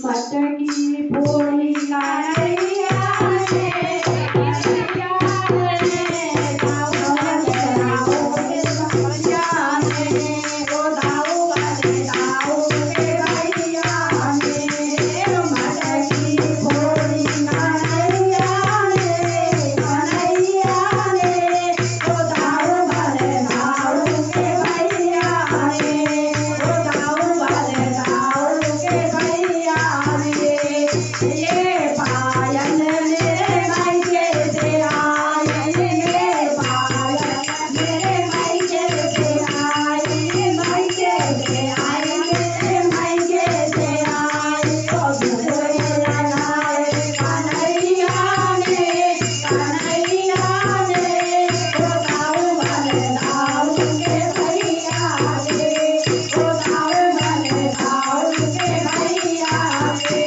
मटकी फोड़ी कन्हैया रे कन्हैया रे दाऊ के भैया रे ओ दाऊ के भैया रे मटकी फोड़ी कन्हैया रे कन्हैया रे ओ दाऊ के भैया रे ओ दाऊ के भैया रे ये पायल मेरे मायके से आई ये पायल मेरे मायके से आई मायके से आई मेरे मायके से आई ओ झूले लगाए कन्हैया रे कन्हैया रे ओ दाऊ के भैया रे ओ दाऊ के भैया रे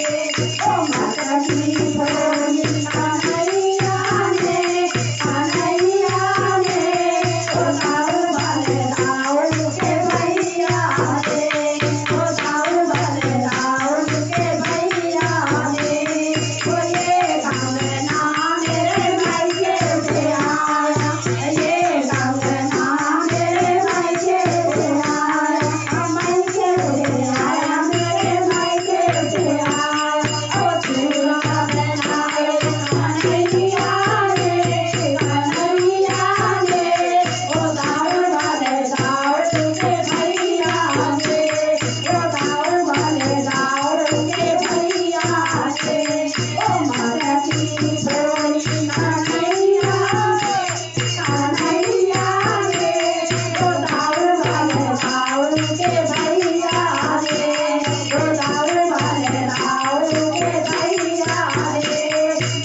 ओ मटकी फोड़ी कन्हैया रे कन्हैया रे ओ दाऊ के भैया रे ओ दाऊ के भैया रे ओ ये कंगना मेरे मायके से आया ये कंगना मेरे मायके से आया मायके से आया मेरे मायके से आया ओ चूड़ा बनाए कन्हैया रे कन्हैया रे ओ दाऊ के भैया रे ओ दाऊ के भैया रे ओ मटकी फोड़ी कन्हैया कन्हैया रे ओ दाऊ के भैया रे ओ दाऊ के भैया रे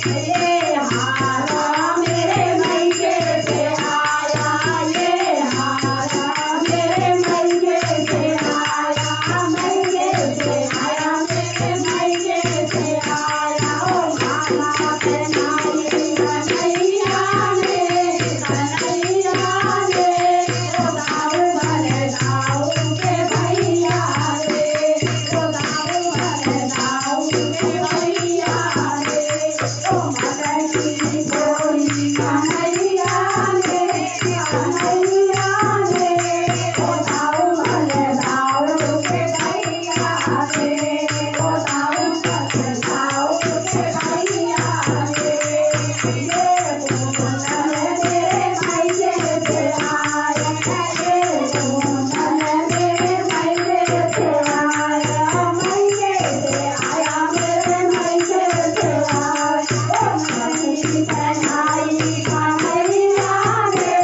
ये हारा मेरे मायके से आया ये हारा मेरे मायके से आया मायके से आया मेरे मायके से आया ओ माला पहनाई कन्हैया रे कन्हैया रे ओ दाऊ के भैया रे ओ दाऊ के भैया रे ओ मटकी फोड़ी कन्हैया रे कन्हैया रे ओ दाऊ के भैया रे ओ दाऊ के भैया रे ये पूनम मेरे मायके से आया ये पूनम मेरे मायके से आया मायके से आया मेरे मायके से आया ओ मटकी पहनाई कन्हैया रे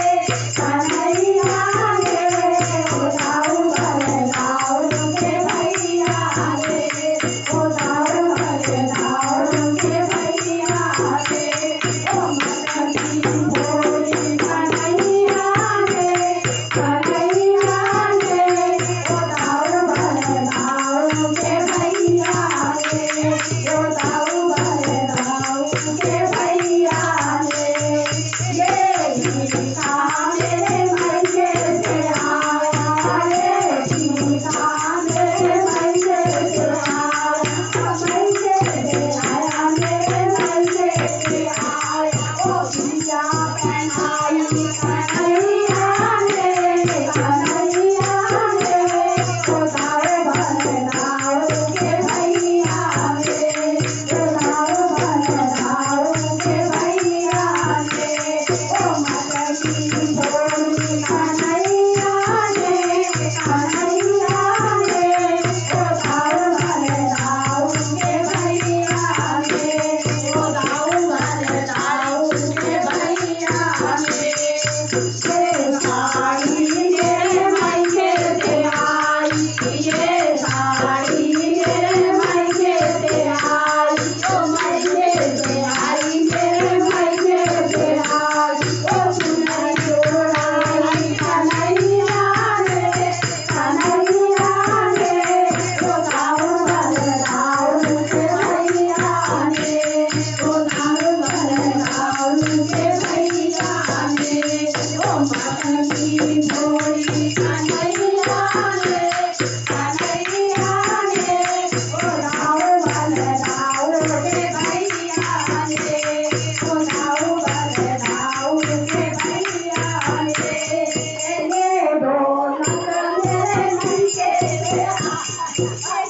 कन्हैया रे ओ दाऊ के भैया रे ओ दाऊ के भैया रे ओ मटकी फोड़ी कन्हैया रे कन्हैया रे ओ दाऊ के भैया रे ओ दाऊ के भैया रे ये टीका मेरे मायके से आया ये टीका मेरे मायके से आया मायके से आया मेरे मायके से आया ओ पिया पहनाई कन्हैया रे कन्हैया रे ओ दाऊ के भैया रे ओ दाऊ के भैया रे ओ मटकी फोड़ी कन्हैया रे कन्हैया रे ओ दाऊ के भैया रे ओ दाऊ के भैया रे ये साड़ी मेरे मायके से आई ये साड़ी मेरे मायके से आई ओ मायके से आई मेरे मायके से आई ओ सुनरी ओढ़ाई कन्हैया रे कन्हैया रे ओ दाऊ के भैया रे ओ दाऊ के भैया रे ओ मटकी फोड़ी कन्हैया रे રાજા